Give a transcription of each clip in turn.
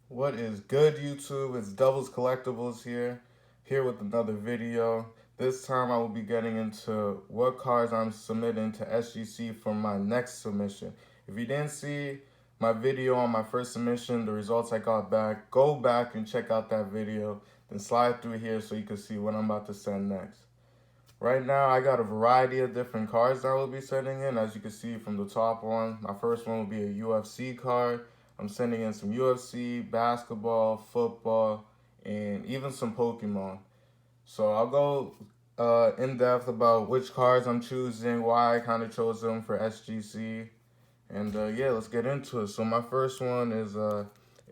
What is good, YouTube? It's Doubles Collectibles here with another video. This time I will be getting into what cards I'm submitting to SGC for my next submission. If you didn't see my video on my first submission, the results I got back, go back and check out that video. Then slide through here so you can see what I'm about to send next. Right now, I got a variety of different cards that I will be sending in. As you can see from the top one, my first one will be a UFC card. I'm sending in some UFC, basketball, football, and even some Pokemon. So I'll go in depth about which cards I'm choosing, why I kind of chose them for SGC, and yeah, let's get into it. So my first one is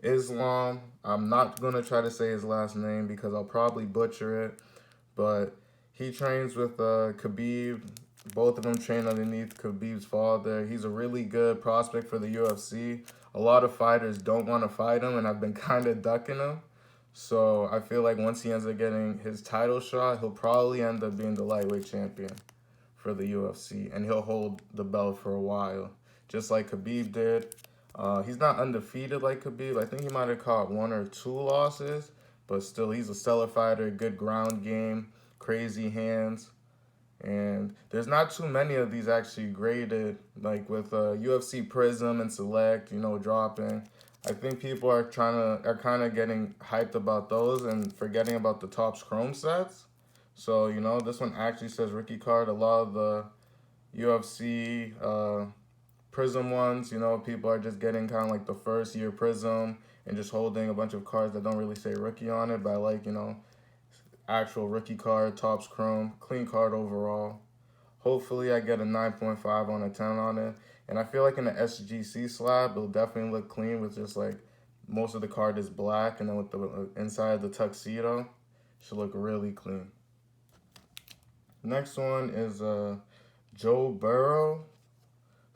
Islam. I'm not gonna try to say his last name because I'll probably butcher it, but he trains with Khabib. Both of them train underneath Khabib's father. He's a really good prospect for the UFC. A lot of fighters don't want to fight him, and I've been kind of ducking him. So I feel like once he ends up getting his title shot, he'll probably end up being the lightweight champion for the UFC, and he'll hold the belt for a while, just like Khabib did. He's not undefeated like Khabib. I think he might have caught one or two losses, but still, he's a stellar fighter, good ground game, crazy hands. And there's not too many of these actually graded, like with UFC Prism and Select, dropping. I think people are kind of getting hyped about those and forgetting about the Topps Chrome sets. So, this one actually says rookie card. A lot of the UFC Prism ones, people are just getting kind of like the first year Prism and just holding a bunch of cards that don't really say rookie on it, but I like, actual rookie card, Topps Chrome, clean card overall. Hopefully I get a 9.5 on a 10 on it. And I feel like in the SGC slab, it'll definitely look clean with just like most of the card is black, and then with the inside the tuxedo, should look really clean. Next one is Joe Burrow,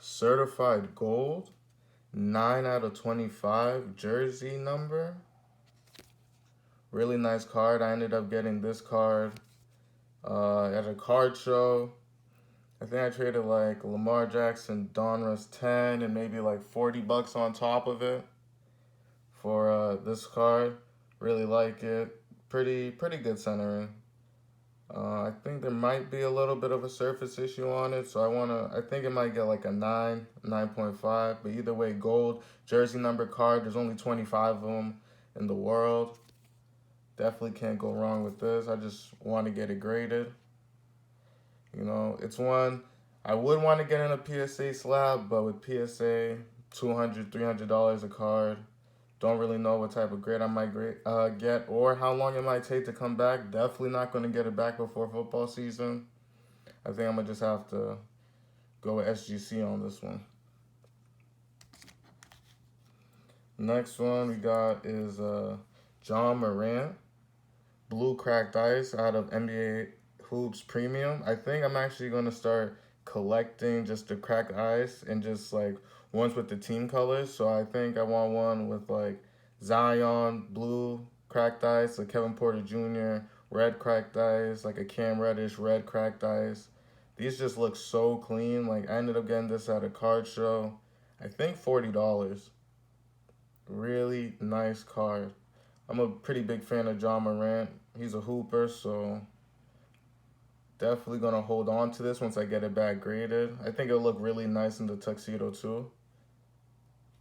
certified gold, 9 out of 25 jersey number. Really nice card. I ended up getting this card at a card show. I think I traded like Lamar Jackson, Donruss 10, and maybe like $40 on top of it for this card. Really like it. Pretty good centering. I think there might be a little bit of a surface issue on it, so I think it might get like a 9, 9.5, but either way, gold, jersey number card, there's only 25 of them in the world. Definitely can't go wrong with this. I just want to get it graded. It's one I would want to get in a PSA slab, but with PSA, $200, $300 a card. Don't really know what type of grade I might get or how long it might take to come back. Definitely not going to get it back before football season. I think I'm going to just have to go with SGC on this one. Next one we got is John Morant, blue cracked ice out of NBA Hoops Premium. I think I'm actually going to start collecting just the cracked ice and just like ones with the team colors. So I think I want one with like Zion, blue cracked ice, like Kevin Porter Jr., red cracked ice, like a Cam Reddish, red cracked ice. These just look so clean. Like I ended up getting this at a card show. I think $40. Really nice card. I'm a pretty big fan of John Morant. He's a hooper, so definitely going to hold on to this once I get it back graded. I think it'll look really nice in the tuxedo too.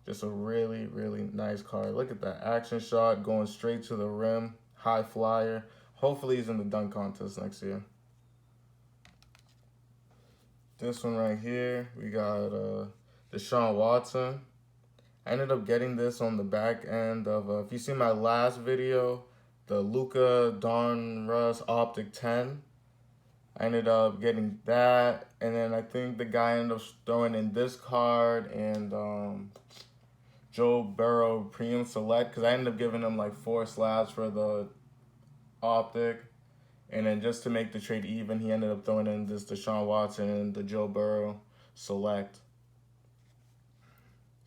Just a really nice card. Look at that action shot going straight to the rim. High flyer. Hopefully he's in the dunk contest next year. This one right here, we got Deshaun Watson. I ended up getting this on the back end of, if you see my last video, the Luka Donruss Optic 10. I ended up getting that, and then I think the guy ended up throwing in this card and Joe Burrow Premium Select, because I ended up giving him like 4 slabs for the Optic. And then just to make the trade even, he ended up throwing in this Deshaun Watson and the Joe Burrow Select.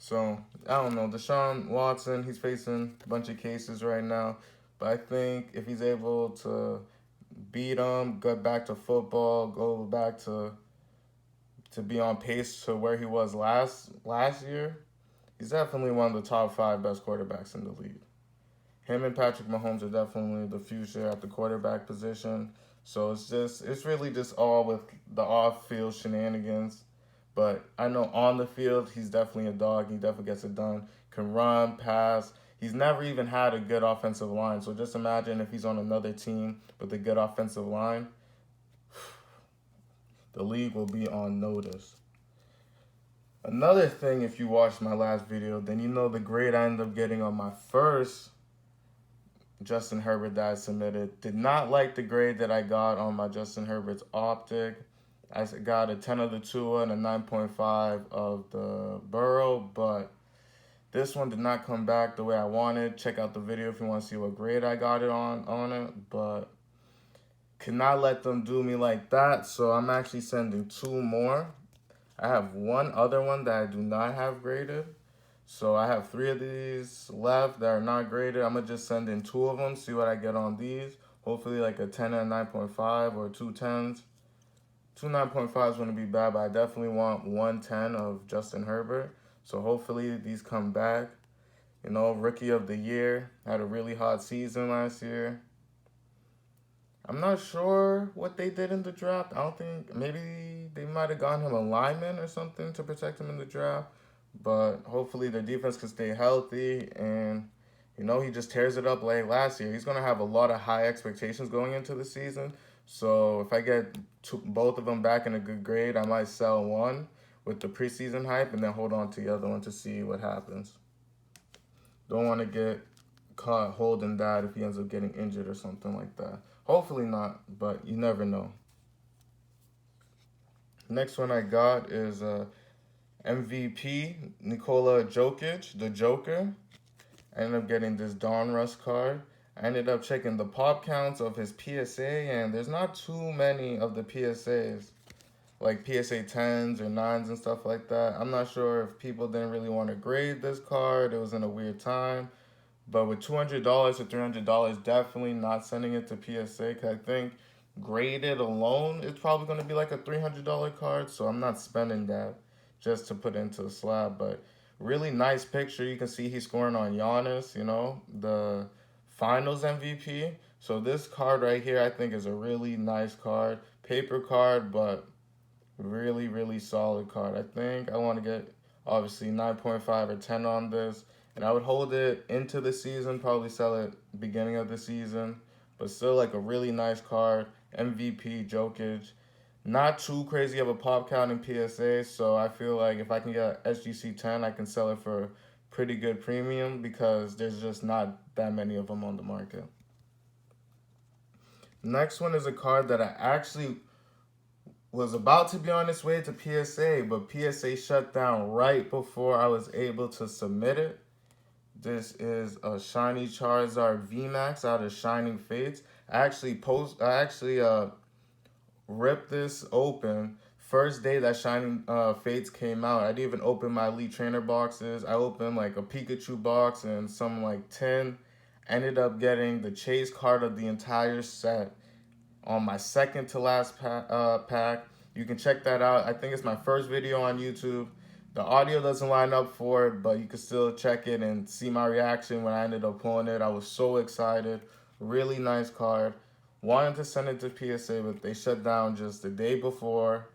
So, I don't know. Deshaun Watson, he's facing a bunch of cases right now. But I think if he's able to beat him, go back to football, go back to be on pace to where he was last year, he's definitely one of the top 5 best quarterbacks in the league. Him and Patrick Mahomes are definitely the future at the quarterback position. So it's really just all with the off-field shenanigans. But I know on the field, he's definitely a dog. He definitely gets it done. Can run, pass. He's never even had a good offensive line. So just imagine if he's on another team with a good offensive line, the league will be on notice. Another thing, if you watched my last video, then you know the grade I ended up getting on my first Justin Herbert that I submitted. Did not like the grade that I got on my Justin Herbert's optic. I got a 10 of the Tua and a 9.5 of the Burrow, but this one did not come back the way I wanted. Check out the video if you want to see what grade I got it on it, but could not let them do me like that, so I'm actually sending 2 more. I have one other one that I do not have graded. So I have 3 of these left that are not graded. I'm going to just send in 2 of them, see what I get on these. Hopefully like a 10 and a 9.5 or 2 10s. 2 9.5s wouldn't be bad, but I definitely want 1 10 of Justin Herbert. So hopefully these come back. You know, Rookie of the Year. Had a really hot season last year. I'm not sure what they did in the draft. I don't think, maybe they might have gotten him a lineman or something to protect him in the draft. But hopefully the defense can stay healthy and, you know, he just tears it up like last year. He's going to have a lot of high expectations going into the season. So if I get both of them back in a good grade, I might sell one with the preseason hype and then hold on to the other one to see what happens. Don't want to get caught holding that if he ends up getting injured or something like that. Hopefully not, but you never know. Next one I got is MVP Nicola Jokage, the Joker. I ended up getting this Dawn Russ card. I ended up checking the pop counts of his PSA, and there's not too many of the PSAs, like PSA 10s or 9s and stuff like that. I'm not sure if people didn't really want to grade this card. It was in a weird time. But with $200 to $300, definitely not sending it to PSA, because I think graded alone, it's probably going to be like a $300 card, so I'm not spending that just to put into the slab. But really nice picture. You can see he's scoring on Giannis, you know, the finals MVP. So this card right here, I think, is a really nice card. Paper card, but really, really solid card. I think I want to get, obviously, 9.5 or 10 on this. And I would hold it into the season, probably sell it beginning of the season. But still like a really nice card. MVP, Jokage. Not too crazy of a pop count in PSA, so I feel like if I can get SGC 10, I can sell it for pretty good premium because there's just not that many of them on the market. Next one is a card that I actually was about to be on its way to PSA, but PSA shut down right before I was able to submit it. This is a shiny Charizard VMAX out of Shining Fates. I actually ripped this open first day that Shining Fates came out. I didn't even open my Elite Trainer boxes. I opened like a Pikachu box and some like 10. Ended up getting the chase card of the entire set on my second to last pack. You can check that out. I think it's my first video on YouTube. The audio doesn't line up for it, but you can still check it and see my reaction when I ended up pulling it. I was so excited. Really nice card. Wanted to send it to PSA, but they shut down just the day before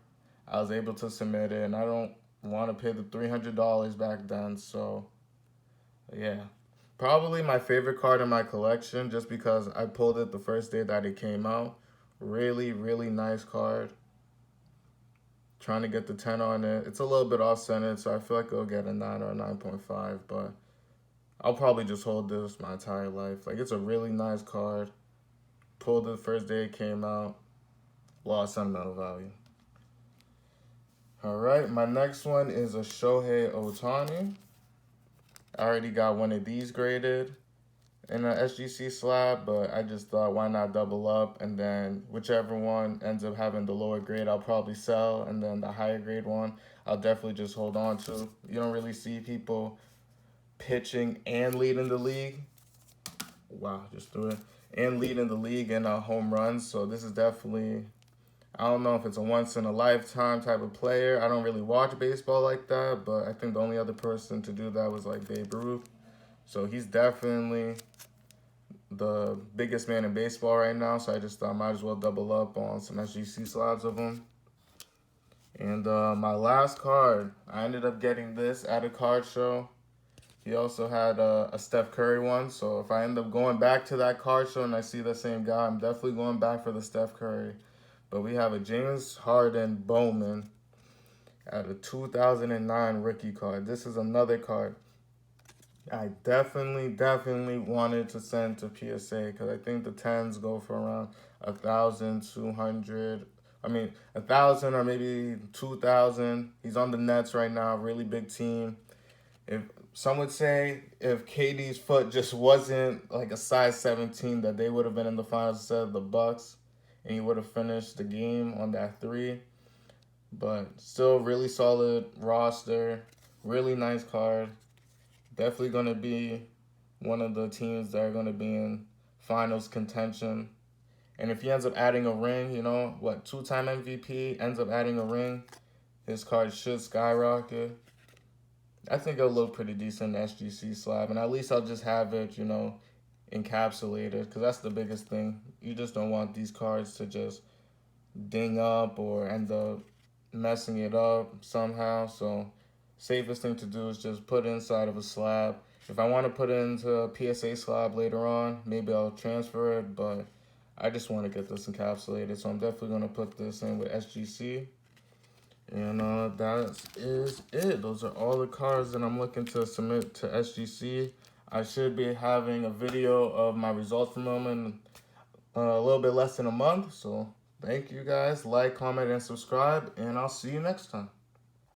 I was able to submit it, and I don't want to pay the $300 back then, so yeah. Probably my favorite card in my collection just because I pulled it the first day that it came out. Really, really nice card. Trying to get the 10 on it. It's a little bit off-centered, so I feel like it'll get a 9 or a 9.5, but I'll probably just hold this my entire life. Like, it's a really nice card. Pulled it the first day it came out. A lot of sentimental value. All right, my next one is a Shohei Ohtani. I already got one of these graded in an SGC slab, but I just thought, why not double up? And then whichever one ends up having the lower grade, I'll probably sell. And then the higher grade one, I'll definitely just hold on to. You don't really see people pitching and leading the league. Wow, just threw it. And leading the league in home runs. So this is definitely, I don't know if it's a once-in-a-lifetime type of player. I don't really watch baseball like that, but I think the only other person to do that was like Babe Ruth. So he's definitely the biggest man in baseball right now, so I just thought I might as well double up on some SGC slabs of him. And my last card, I ended up getting this at a card show. He also had a Steph Curry one, so if I end up going back to that card show and I see the same guy, I'm definitely going back for the Steph Curry. But we have a James Harden Bowman at a 2009 rookie card. This is another card I definitely wanted to send to PSA because I think the 10s go for around 1,200. I mean, 1,000 or maybe 2,000. He's on the Nets right now, really big team. If some would say if KD's foot just wasn't like a size 17, that they would have been in the finals instead of the Bucks, and he would have finished the game on that 3. But still, really solid roster, really nice card. Definitely going to be one of the teams that are going to be in finals contention. And if he ends up adding a ring, you know, what, 2-time MVP, ends up adding a ring, his card should skyrocket. I think it'll look pretty decent in SGC slab. And at least I'll just have it, you know, encapsulated. Because that's the biggest thing. You just don't want these cards to just ding up or end up messing it up somehow. So safest thing to do is just put it inside of a slab. If I want to put it into a PSA slab later on, maybe I'll transfer it, but I just want to get this encapsulated, so I'm definitely going to put this in with SGC. And that is it. Those are all the cards that I'm looking to submit to SGC. I should be having a video of my results from them in a little bit less than a month, so thank you guys. Like, comment, and subscribe, and I'll see you next time.